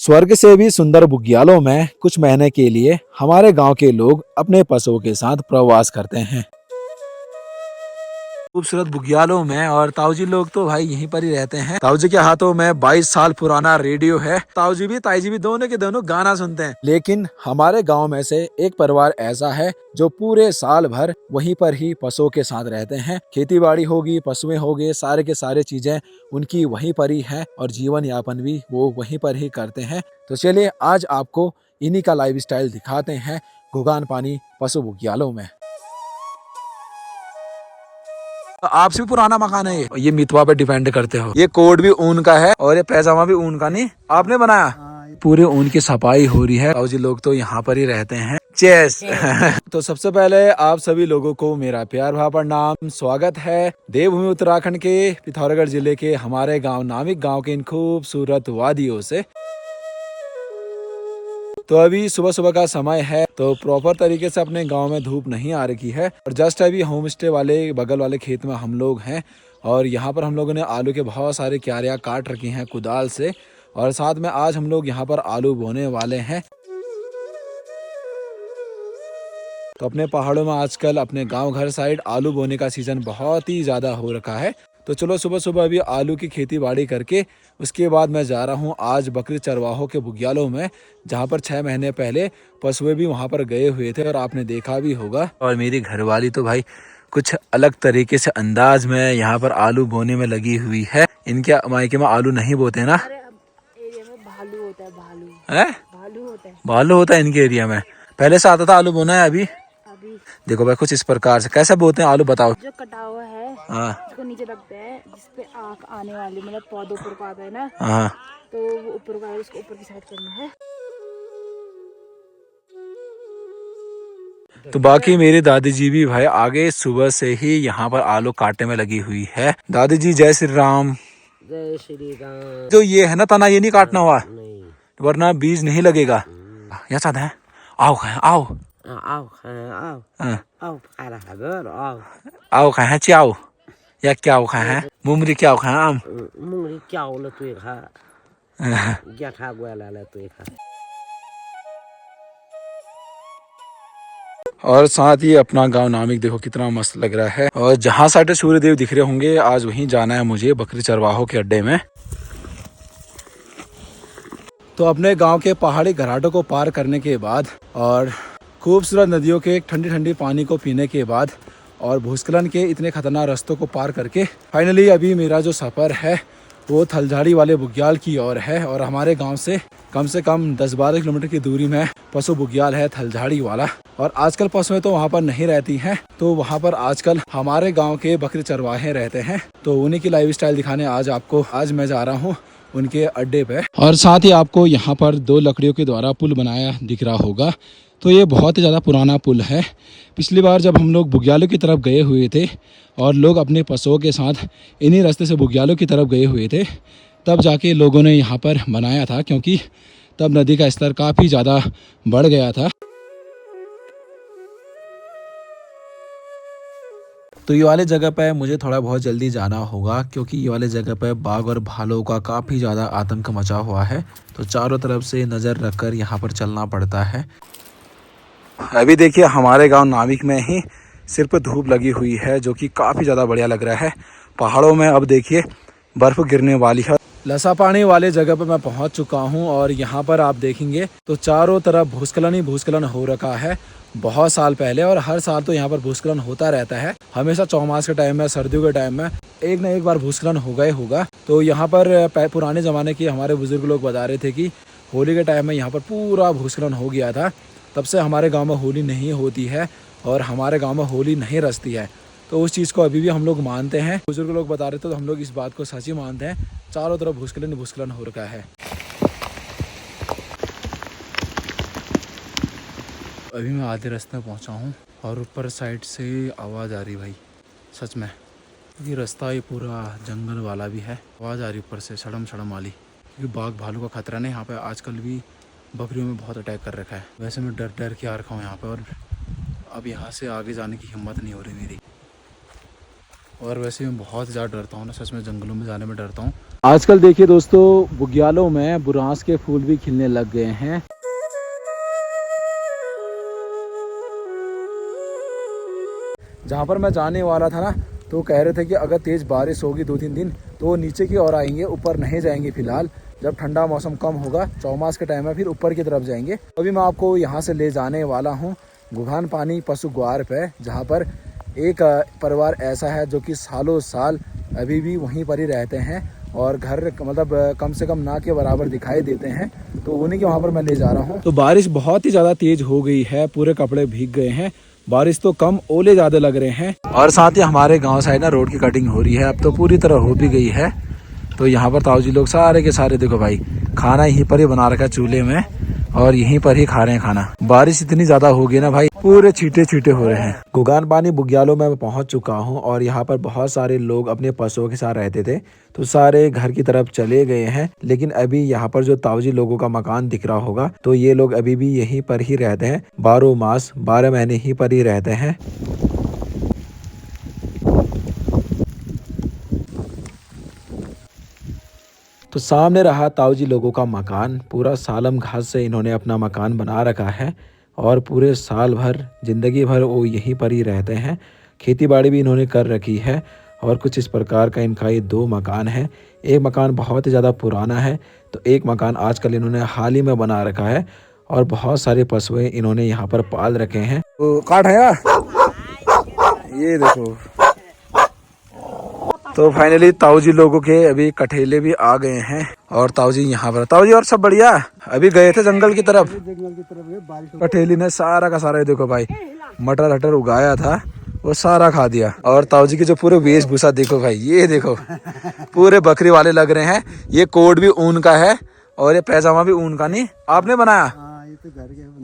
स्वर्ग से भी सुंदर बुग्यालों में कुछ महीने के लिए हमारे गांव के लोग अपने पशुओं के साथ प्रवास करते हैं। खूबसूरत बुग्यालों में, और ताऊजी लोग तो भाई यहीं पर ही रहते हैं। ताऊजी के हाथों में 22 साल पुराना रेडियो है। ताऊजी भी ताईजी भी दोनों के दोनों गाना सुनते हैं। लेकिन हमारे गांव में से एक परिवार ऐसा है जो पूरे साल भर वहीं पर ही पशुओं के साथ रहते हैं। खेती बाड़ी होगी, पशुएं होगी, सारे के सारे चीजें उनकी वहीं पर ही है और जीवन यापन भी वो वहीं पर ही करते हैं। तो चलिए आज आपको इन्हीं का लाइफ स्टाइल दिखाते हैं घुगान पानी पशु बुग्यालों में। आपसे भी पुराना मकान है ये मितवा पे डिपेंड करते हो। ये कोट भी ऊन का है और ये पैजामा भी ऊन का। नहीं आपने बनाया? पूरे ऊन की सफाई हो रही है। ताऊजी लोग तो यहाँ पर ही रहते हैं। चेस तो सबसे पहले आप सभी लोगों को मेरा प्यार भरा प्रणाम। स्वागत है देवभूमि उत्तराखंड के पिथौरागढ़ जिले के हमारे गाँव नामिक गाँव के इन खूबसूरत वादियों से। तो अभी सुबह सुबह का समय है, तो प्रॉपर तरीके से अपने गांव में धूप नहीं आ रही है और जस्ट अभी होम स्टे वाले बगल वाले खेत में हम लोग हैं और यहाँ पर हम लोगों ने आलू के बहुत सारे क्यारियाँ काट रखी हैं कुदाल से, और साथ में आज हम लोग यहाँ पर आलू बोने वाले हैं। तो अपने पहाड़ों में आजकल अपने गांव घर साइड आलू बोने का सीजन बहुत ही ज़्यादा हो रखा है। तो चलो सुबह सुबह अभी आलू की खेती बाड़ी करके उसके बाद मैं जा रहा हूँ आज बकरी चरवाहों के बुग्यालों में, जहाँ पर 6 महीने पहले पशुएं भी वहाँ पर गए हुए थे और आपने देखा भी होगा। और मेरी घरवाली तो भाई कुछ अलग तरीके से अंदाज में यहाँ पर आलू बोने में लगी हुई है। इनके मायके में आलू नहीं बोते ना? एरिया में भालू होता है। भालू है? भालू होता है। भालू होता है इनके एरिया में। पहले से आता था आलू बोना है? अभी देखो भाई कुछ इस प्रकार से कैसे बोते हैं आलू बताओ। जो कटा हुआ है उसको नीचे रखते हैं, जिसपे आँख आने वाली, मतलब पौधों ऊपर को आता है ना, तो वो ऊपर का उसको ऊपर की साइड करना है। तो बाकी मेरी दादी जी भी भाई आगे सुबह से ही यहाँ पर आलू काटने में लगी हुई है। दादी जी जय श्री राम। जय श्री राम। जो ये है ना तना, ये नहीं काटना हुआ वरना बीज नहीं लगेगा। यहाँ चाहते हैं आओ खाए, आओ आओ आओ आओ खा रहा घर आओ आओ खाए हैं चाओ या क्या खाए हैं मुमरी क्या खाए आम मुंगरी क्या ले तू खा क्या खा गोला ले तू खा। और साथ ही अपना गांव नामिक देखो कितना मस्त लग रहा है। और जहाँ साइड सूर्य देव दिख रहे होंगे आज वहीं जाना है मुझे बकरी चरवाहों के अड्डे में। तो अपने गांव के पहाड़ी घराटों को पार करने के बाद और खूबसूरत नदियों के ठंडी ठंडी पानी को पीने के बाद और भूस्खलन के इतने खतरनाक रास्तों को पार करके फाइनली अभी मेरा जो सफ़र है वो थलझाड़ी वाले बुग्याल की ओर है। और हमारे गांव से कम 10-12 किलोमीटर की दूरी में पशु बुग्याल है थलझाड़ी वाला। और आजकल पशुएं तो वहां पर नहीं रहती हैं, तो वहां पर आजकल हमारे गांव के बकरी चरवाहे रहते हैं। तो उन्हीं की लाइफ स्टाइल दिखाने आज मैं जा रहा हूँ उनके अड्डे पे। और साथ ही आपको यहाँ पर 2 लकड़ियों के द्वारा पुल बनाया दिख रहा होगा। तो ये बहुत ही ज़्यादा पुराना पुल है। पिछली बार जब हम लोग बुग्यालों की तरफ गए हुए थे और लोग अपने पशुओं के साथ इन्हीं रास्ते से बुग्यालों की तरफ गए हुए थे, तब जाके लोगों ने यहाँ पर बनाया था, क्योंकि तब नदी का स्तर काफ़ी ज़्यादा बढ़ गया था। तो ये वाले जगह पे मुझे थोड़ा बहुत जल्दी जाना होगा, क्योंकि ये वाले जगह पे बाघ और भालू का काफ़ी ज़्यादा आतंक मचा हुआ है। तो चारों तरफ से नज़र रखकर यहाँ पर चलना पड़ता है। अभी देखिए हमारे गांव नामिक में ही सिर पर धूप लगी हुई है, जो कि काफ़ी ज़्यादा बढ़िया लग रहा है। पहाड़ों में अब देखिए बर्फ़ गिरने वाली है। लसा पानी वाले जगह पर मैं पहुंच चुका हूं और यहाँ पर आप देखेंगे तो चारों तरफ भूस्खलन ही भूस्खलन हो रखा है बहुत साल पहले। और हर साल तो यहाँ पर भूस्खलन होता रहता है, हमेशा चौमास के टाइम में, सर्दियों के टाइम में एक न एक बार भूस्खलन होगा। तो यहाँ पर पुराने ज़माने के हमारे बुजुर्ग लोग बता रहे थे कि होली के टाइम में यहाँ पर पूरा भूस्खलन हो गया था। तब से हमारे गाँव में होली नहीं होती है और हमारे गाँव में होली नहीं रचती है। तो उस चीज़ को अभी भी हम लोग मानते हैं। बुजुर्ग लोग बता रहे थे तो हम लोग इस बात को सच ही मानते हैं। चारों तरफ भूस्खलन हो रखा है। अभी मैं आधे रास्ते में पहुंचा हूं और ऊपर साइड से आवाज़ आ रही भाई, सच में। ये रास्ता ये पूरा जंगल वाला भी है, आवाज़ आ रही ऊपर से सड़म वाली, क्योंकि बाघ भालू का खतरा नहीं यहाँ पे आजकल भी बकरियों में बहुत अटैक कर रखा है। वैसे मैं डर के आ रखा हूँ यहाँ पे, और अब यहाँ से आगे जाने की हिम्मत नहीं हो रही मेरी। और वैसे मैं बहुत ज़्यादा डरता हूँ ना, सच में जंगलों में जाने में डरता हूँ। आजकल देखिए दोस्तों, बुग्यालों में बुरांस के फूल भी खिलने लग गए हैं। जहाँ पर मैं जाने वाला था ना, तो कह रहे थे कि अगर तेज़ बारिश होगी 2-3 दिन तो नीचे की ओर आएंगे, ऊपर नहीं जाएंगे फिलहाल। जब ठंडा मौसम कम होगा, चौमास के टाइम में, फिर ऊपर की तरफ जाएंगे। अभी मैं आपको यहाँ से ले जाने वाला हूँ घुघान पानी पशु ग्वार पे, जहाँ पर एक परिवार ऐसा है जो कि सालों साल अभी भी वहीं पर ही रहते हैं और घर मतलब कम से कम ना के बराबर दिखाई देते हैं। तो उन्हीं के वहाँ पर मैं ले जा रहा हूँ। तो बारिश बहुत ही ज़्यादा तेज़ हो गई है, पूरे कपड़े भीग गए हैं। बारिश तो कम, ओले ज़्यादा लग रहे हैं। और साथ ही हमारे गांव साइड ना रोड की कटिंग हो रही है, अब तो पूरी तरह हो भी गई है। तो यहाँ पर ताऊ जी लोग सारे के सारे देखो भाई, खाना यहीं पर ही बना रखा है चूल्हे में और यहीं पर ही खा रहे हैं खाना। बारिश इतनी ज्यादा हो गई ना भाई, पूरे छींटे छींटे हो रहे हैं। घुघान पानी बुग्यालों में पहुंच चुका हूं और यहाँ पर बहुत सारे लोग अपने पशुओं के साथ रहते थे, तो सारे घर की तरफ चले गए हैं। लेकिन अभी यहाँ पर जो ताऊ जी लोगों का मकान दिख रहा होगा, तो ये लोग अभी भी यहीं पर ही रहते हैं। 12 मास 12 महीने ही पर ही रहते हैं। तो सामने रहा ताऊ जी लोगों का मकान। पूरा सालम घास से इन्होंने अपना मकान बना रखा है और पूरे साल भर, जिंदगी भर वो यहीं पर ही रहते हैं। खेती बाड़ी भी इन्होंने कर रखी है और कुछ इस प्रकार का इनका ये 2 मकान है। एक मकान बहुत ही ज़्यादा पुराना है, तो एक मकान आजकल इन्होंने हाल ही में बना रखा है और बहुत सारे पशुएं इन्होंने यहाँ पर पाल रखे हैं। तो काट है ये देखो। तो फाइनली ताऊ जी लोगों के अभी कठेले भी आ गए हैं और ताऊ जी यहाँ पर। ताऊ जी और सब बढ़िया? अभी गए थे जंगल की तरफ, कठेली ने सारा का सारा, देखो भाई, मटर हटर उगाया था वो सारा खा दिया। और ताऊ जी के जो पूरे वेशभूषा देखो भाई, ये देखो पूरे बकरी वाले लग रहे हैं। ये कोट भी ऊन का है और ये पैजामा भी ऊन का। नहीं आपने बनाया?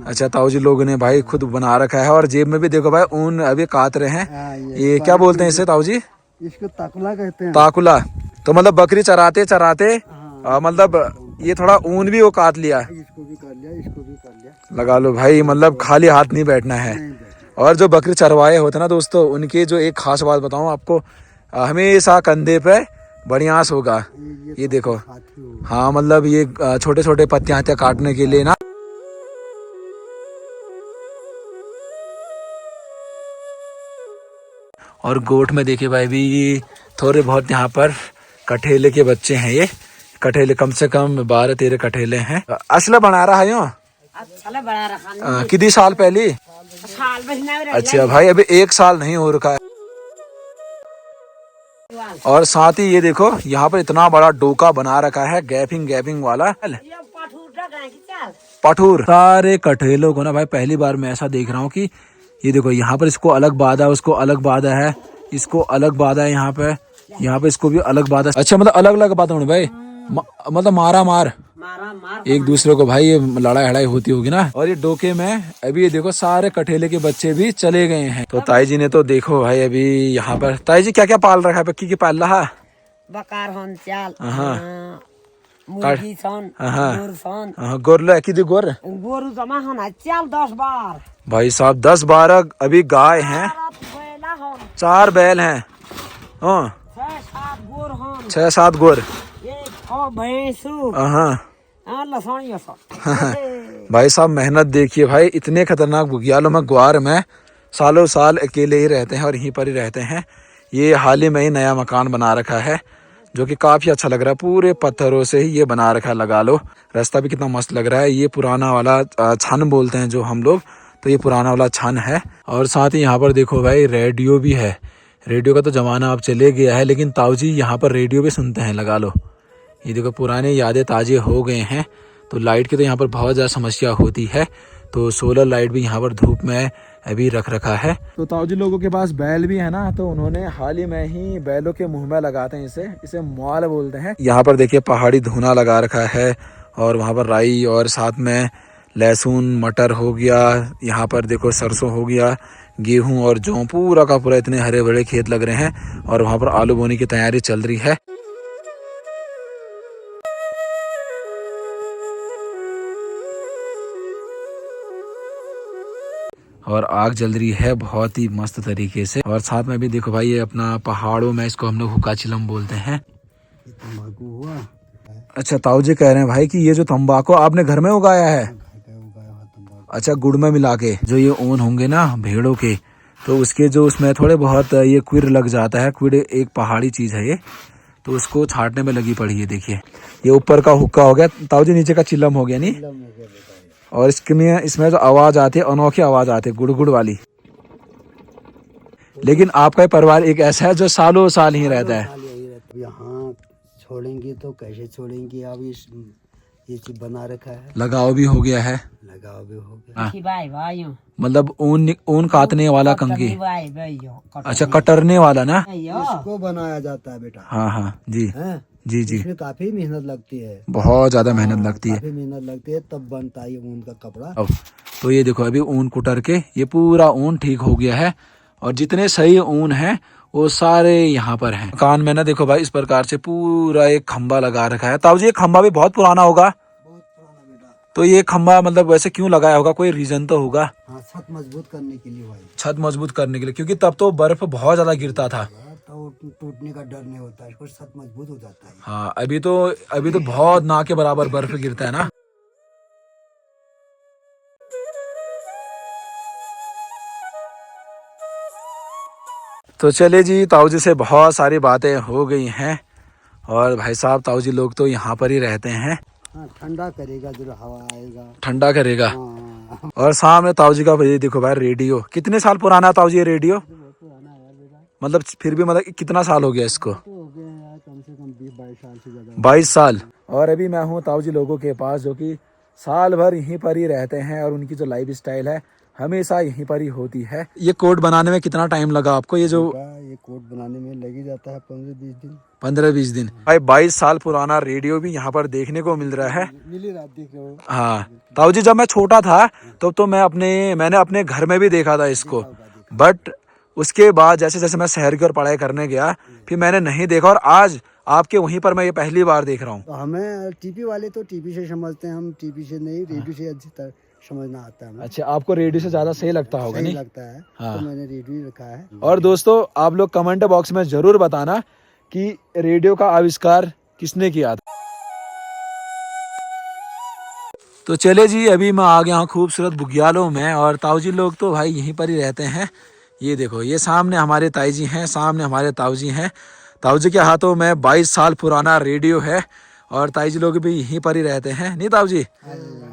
अच्छा, ताऊ जी लोगों ने भाई खुद बना रखा है। और जेब में भी देखो भाई ऊन अभी काट रहे हैं। ये क्या बोलते हैं इसे ताऊ जी? इसको ताकुला कहते हैं। ताकुला। तो मतलब बकरी चराते चराते मतलब ये थोड़ा ऊन भी वो काट लिया। इसको भी कर लिया, इसको भी कर लिया। लगा लो भाई, मतलब खाली हाथ नहीं बैठना है। और जो बकरी चरवाए होते ना दोस्तों, उनकी जो एक खास बात बताऊं आपको, हमेशा कंधे पे बढ़ियास होगा। ये देखो, हाँ मतलब ये छोटे छोटे पत्तियां काटने के लिए ना। और गोट में देखिए भाई भी थोड़े बहुत यहाँ पर कठेले के बच्चे हैं। ये कठेले कम से कम 12-13 कठेले हैं। असला बना रहा है यूँ कितनी साल पहले? अच्छा भाई, अभी 1 साल नहीं हो रखा है। और साथ ही ये देखो यहाँ पर इतना बड़ा डोका बना रखा है, गैपिंग वाला पठूर। सारे कठेलों को ना भाई पहली बार मैं ऐसा देख रहा हूँ कि ये देखो यहाँ पर इसको अलग बांधा है, उसको अलग बांधा है, इसको अलग बांधा है, यहाँ पे इसको भी अलग बांधा। अच्छा, मतलब अलग अलग बांधा भाई, मतलब मार एक दूसरे को भाई, ये लड़ाई हड़ाई होती होगी ना। और ये डोके में अभी ये देखो सारे कठेले के बच्चे भी चले गए हैं। तो ताई जी ने तो देखो भाई अभी यहाँ पर, ताई जी क्या क्या पाल रखा है? पक्की की पाल रहा? बकार होन चाल, गोरला की गोर गोरु जमा होना चाल 10-12 भाई साहब, 10-12 अभी गाय हैं, 4 बैल हैं, 6-7 गोर भाई साहब मेहनत देखिए भाई। इतने खतरनाक बुग्यालों में, ग्वार में सालों साल अकेले ही रहते हैं और यहीं पर ही रहते हैं। ये हाल ही में ही नया मकान बना रखा है जो कि काफी अच्छा लग रहा है। पूरे पत्थरों से ही ये बना रखा है, लगा लो। रास्ता भी कितना मस्त लग रहा है। ये पुराना वाला छन बोलते हैं जो हम लोग, तो ये पुराना वाला छन है। और साथ ही यहाँ पर देखो भाई रेडियो भी है। रेडियो का तो जमाना अब चले गया है, लेकिन ताऊ जी यहाँ पर रेडियो भी सुनते हैं, लगा लो। ये देखो पुराने यादें ताजे हो गए हैं। तो लाइट की तो यहाँ पर बहुत ज़्यादा समस्या होती है, तो सोलर लाइट भी यहाँ पर धूप में अभी रख रखा है। तो ताऊ जी लोगों के पास बैल भी है ना, तो उन्होंने हाल ही में ही बैलों के मुंह में लगाते हैं, इसे मुआल बोलते हैं। यहाँ पर देखिए पहाड़ी धुना लगा रखा है और वहाँ पर राई और साथ में लहसुन मटर हो गया। यहाँ पर देखो सरसों हो गया, गेहूं और जौ, पूरा का पूरा इतने हरे भरे खेत लग रहे हैं। और वहाँ पर आलू बोने की तैयारी चल रही है। और आग जल रही है बहुत ही मस्त तरीके से। और साथ में भी देखो भाई ये अपना पहाड़ों में इसको हम लोग हुक्का चिलम बोलते हैं। ये तंबाकू हुआ अच्छा, ताऊ जी कह रहे हैं भाई कि ये जो तंबाकू आपने घर में उगाया है, घर का उगाया हुआ तंबाकू। अच्छा गुड़ में मिला के, जो ये ऊन होंगे ना भेड़ों के, तो उसके जो उसमें थोड़े बहुत ये क्विर लग जाता है। क्विर एक पहाड़ी चीज है ये, तो उसको छाटने में लगी पड़ी है। देखिए ये ऊपर का हुक्का हो गया ताऊ जी, नीचे का चिल्लम हो गया नहीं, चिल्लम हो गया बेटा ये। और इसमें जो आवाज आती है, अनोखी आवाज आती है, गुड़ गुड़ वाली। लेकिन आपका परिवार एक ऐसा है जो सालों साल ही रहता है। साल यही रहता है। यहाँ छोड़ेंगे तो कैसे छोड़ेंगे, अब ये चीज बना रखा है, लगाव भी हो गया है, लगाव भी हो गया। हाँ। भाई भाई मतलब ऊन काटने वाला कंघी, भाई भाई अच्छा कटरने वाला ना, इसको बनाया जाता है बेटा, हाँ हाँ जी हैं? जी जी, इसमें काफी मेहनत लगती है, बहुत ज्यादा मेहनत लगती है। काफी मेहनत लगती है, तब बनता है ऊन का कपड़ा। अब तो ये देखो अभी ऊन कुटर के ये पूरा ऊन ठीक हो गया है, और जितने सही ऊन है वो सारे यहाँ पर हैं। कान में ना देखो भाई इस प्रकार से पूरा एक खंबा लगा रखा है। ताऊ जी ये खंबा भी बहुत पुराना होगा, बहुत पुराना बेटा। तो ये खंबा मतलब वैसे क्यों लगाया होगा, कोई रीजन तो होगा। हाँ, छत मजबूत करने के लिए भाई, छत मजबूत करने के लिए, क्योंकि तब तो बर्फ बहुत ज्यादा गिरता था। तो टूटने का डर नहीं होता है, इसको छत मजबूत हो जाता है। हाँ अभी तो बहुत ना के बराबर बर्फ गिरता है ना। तो चले जी, ताऊ जी से बहुत सारी बातें हो गई हैं, और भाई साहब ताऊ जी लोग तो यहाँ पर ही रहते हैं। हाँ, ठंडा करेगा जब हवा आएगा। ठंडा करेगा। हाँ, और सामने ताऊ जी का ये देखो भाई रेडियो, कितने साल पुराना है ताऊ जी ये रेडियो, बहुत पुराना है यार बेटा। मतलब फिर भी मतलब कितना साल हो गया इसको, तो हो गए हैं यार कम से कम 20-22 साल से ज्यादा। 22 साल। और अभी मैं हूँ ताऊ जी लोगों के पास, जो कि साल भर यहीं पर ही रहते हैं, और उनकी जो लाइफ स्टाइल है हमेशा यहीं पर ही होती है। ये कोट बनाने में कितना टाइम लगा आपको, ये जो ये कोट बनाने में लगी जाता है 15-20 दिन। 15-20 दिन। भाई 22 साल पुराना रेडियो भी यहाँ पर देखने को मिल रहा है। मिली रात देख रहे हो। हाँ ताऊ जी, जब मैं छोटा था तो मैंने अपने घर में भी देखा था इसको, बट उसके बाद जैसे जैसे मैं शहर की ओर पढ़ाई करने गया फिर मैंने नहीं देखा, और आज आपके वहीं पर मैं ये पहली बार देख रहा हूँ। तो हमें टीपी वाले तो टीपी से समझते हैं, हम टीपी से नहीं, रेडियो से अच्छी तरह समझना आता है हमें। अच्छा, आपको रेडियो से ज्यादा सही लगता होगा सही नहीं? लगता है, हाँ। तो मैंने रेडियो ही रखा है। और दोस्तों आप लोग कमेंट बॉक्स में जरूर बताना कि रेडियो का आविष्कार किसने किया था। तो चले जी, अभी मैं आ गया हूँ खूबसूरत बुग्यालों में, और ताऊ जी लोग तो भाई यहीं पर ही रहते हैं। ये देखो ये सामने हमारे ताई जी हैं, सामने हमारे ताऊ जी हैं। ताऊ जी के हाथों में 22 साल पुराना रेडियो है, और ताई जी लोग भी यहीं पर ही रहते हैं, नहीं ताऊ जी?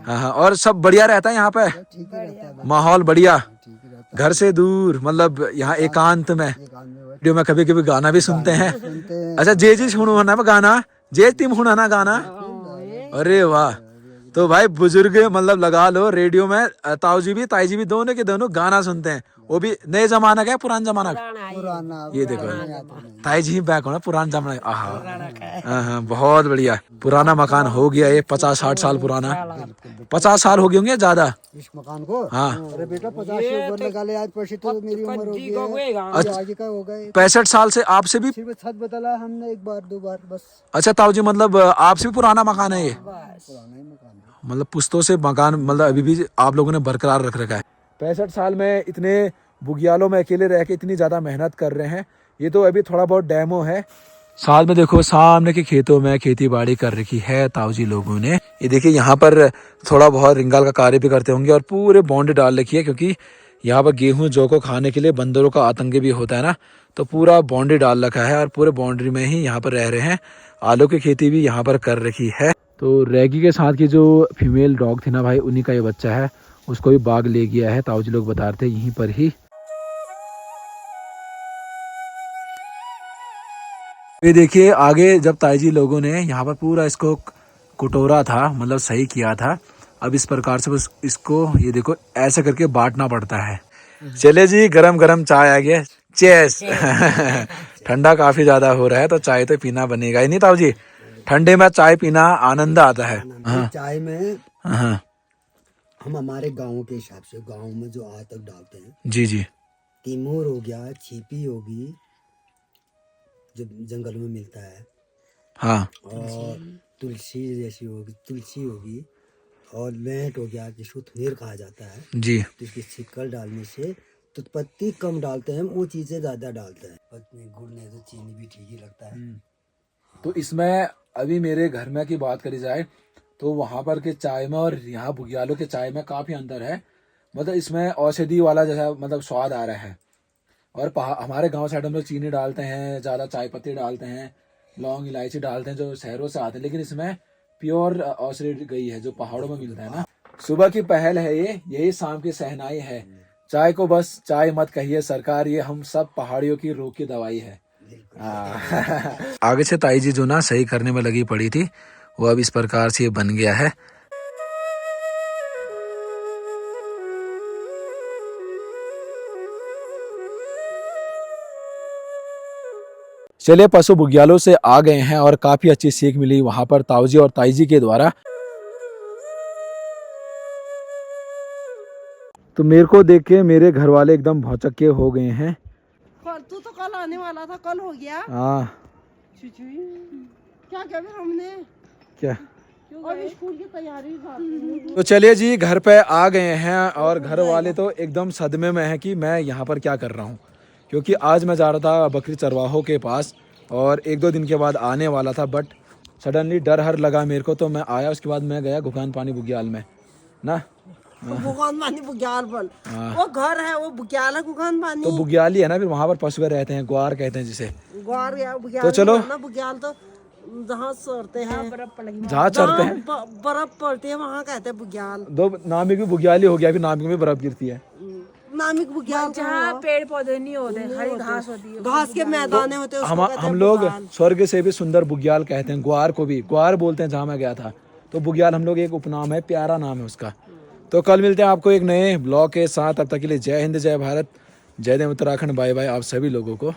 हाँ हाँ, और सब बढ़िया रहता है यहाँ पे, ठीक ही रहता है, माहौल बढ़िया, ठीक ही रहता घर से दूर, मतलब यहाँ एकांत में। है। एक आदमी बैठ रेडियो में कभी कभी गाना भी सुनते हैं। सुनते हैं। अच्छा जे जी सुनो ना गाना, जे तुम सुना ना गाना, अरे वाह। तो भाई बुजुर्ग मतलब लगा लो रेडियो में, ताऊ जी भी ताई जी भी दोनों के दोनों गाना सुनते हैं, वो भी नए जमाना का है पुराना जमाना का। पुराना ये देखो ताई जी बैक हो ना पुराना जमाना, हाँ बहुत बढ़िया। पुराना मकान हो गया ये 50-60 साल पुराना, 50 साल हो गए होंगे ज्यादा इस मकान को। हाँ। अरे बेटा 50 से ऊपर लगा ले, आज पैसे तो मेरी उम्र हो गई है, आगे का हो गए। 65 साल से आपसे भी। सिर्फ छत बदला हमने 1-2 बार बस। अच्छा ताऊ जी, मतलब आपसे भी पुराना मकान है ये, पुराना ही मकान है। मतलब पुश्तों से मकान मतलब अभी भी आप लोगों ने बरकरार रख रखा है। 65 साल में इतने बुग्यालों में अकेले रह के इतनी ज्यादा मेहनत कर रहे हैं। ये तो अभी थोड़ा बहुत डेमो है। साथ में देखो सामने के खेतों में खेती बाड़ी कर रखी है ताऊ जी लोगों ने। ये देखिए यहाँ पर थोड़ा बहुत रिंगाल का कार्य भी करते होंगे, और पूरे बाउंड्री डाल रखी है, क्योंकि यहाँ पर गेहूं जौ को खाने के लिए बंदरों का आतंक भी होता है ना, तो पूरा बाउंड्री डाल रखा है, और पूरे बाउंड्री में ही यहाँ पर रह रहे हैं। आलू की खेती भी यहाँ पर कर रखी है। तो रैगी के साथ की जो फीमेल डॉग थी ना भाई, उन्हीं का ये बच्चा है, उसको भी बाग ले गया है, ताऊ जी लोग बता रहे थे यहीं पर ही। ये देखिए आगे जब ताई जी लोगों ने यहाँ पर पूरा इसको कुटोरा था, मतलब सही किया था, अब इस प्रकार से बस इसको ये देखो ऐसे करके बांटना पड़ता है। चले जी, गरम गरम चाय आ गया, चेस। ठंडा काफी ज्यादा हो रहा है तो चाय तो पीना बनेगा ही नहीं ताऊ जी, ठंडे में चाय पीना आनंद आता है। हाँ चाय में हाँ हम हमारे गाँव के हिसाब से, गाँव में जो आज तक डालते हैं, जी जी, तिमोर हो गया, छीपी होगी जो जंगल में मिलता है, हाँ और तुलसी जैसी होगी, तुलसी होगी, और लेंट हो गया जिसको थुनेर कहा जाता है जी, तो इसकी सिक्कल डालने से तो पत्ती कम डालते हैं, वो चीजें ज्यादा डालते हैं। पत्ती गुड़ नहीं तो चीनी भी ठीक ही लगता है। तो इसमें अभी मेरे घर में की बात करी जाए तो वहाँ पर के चाय में और यहाँ बुग्यालों के चाय में काफ़ी अंतर है। मतलब इसमें औषधि वाला जैसा मतलब स्वाद आ रहा है। और हमारे गांव साइड हम लोग चीनी डालते हैं, ज़्यादा चाय पत्ती डालते हैं, लौंग इलायची डालते हैं जो शहरों से आते हैं, लेकिन इसमें प्योर औषधि गई है जो पहाड़ों में मिलता है ना। सुबह की पहल है ये, यही शाम की सहनाई है। चाय को बस चाय मत कहिए सरकार, ये हम सब पहाड़ियों की रोग की दवाई है। आगे से ताई जी जो ना सही करने में लगी पड़ी थी, वो अब इस प्रकार से ये बन गया है। चलिए पशु बुग्यालों से आ गए हैं और काफी अच्छी सीख मिली वहां पर ताऊजी और ताई जी के द्वारा। तो मेरे को देख के मेरे घर वाले एकदम भौचक्के हो गए हैं। तू तो कल आने वाला था, कल हो गया। हाँ क्या क्या हमने क्या और स्कूल की तैयारी। तो चलिए जी घर पे आ गए हैं और घर वाले तो एकदम सदमे में है कि मैं यहाँ पर क्या कर रहा हूँ, क्योंकि आज मैं जा रहा था बकरी चरवाहों के पास और 1-2 दिन के बाद आने वाला था, बट सडनली डर हर लगा मेरे को, तो मैं आया। उसके बाद मैं गया घुकान पानी बुग्याल में ना। गुगान पानी बुग्याल बोल, वो घर है वो बुग्याल है गुगान पानी। तो बुग्याल ही है ना, फिर वहाँ पर पशुए रहते हैं, ग्वार कहते हैं जिसे। ग्वार या बुग्याल तो चलो ना, बुग्याल तो जहाँ चढ़ते हैं, जहाँ चढ़ते हैं बर्फ पड़ती है वहाँ कहते हैं बुग्याल। दो नामिक भी बुग्याल ही हो गया, फिर नामिक में बर्फ गिरती है। नामिक बुग्याल जहाँ पेड़ पौधे नहीं होते, हरी घास होती है, घास के मैदान होते हैं, हम लोग स्वर्ग से भी सुंदर बुग्याल कहते हैं। ग्वार को भी ग्वार बोलते हैं जहाँ मैं गया था। तो बुग्याल हम लोग एक उपनाम है, प्यारा नाम है उसका। तो कल मिलते हैं आपको एक नए ब्लॉग के साथ। तब तक के लिए जय हिंद, जय भारत, जय देव उत्तराखंड। बाय बाय आप सभी लोगों को।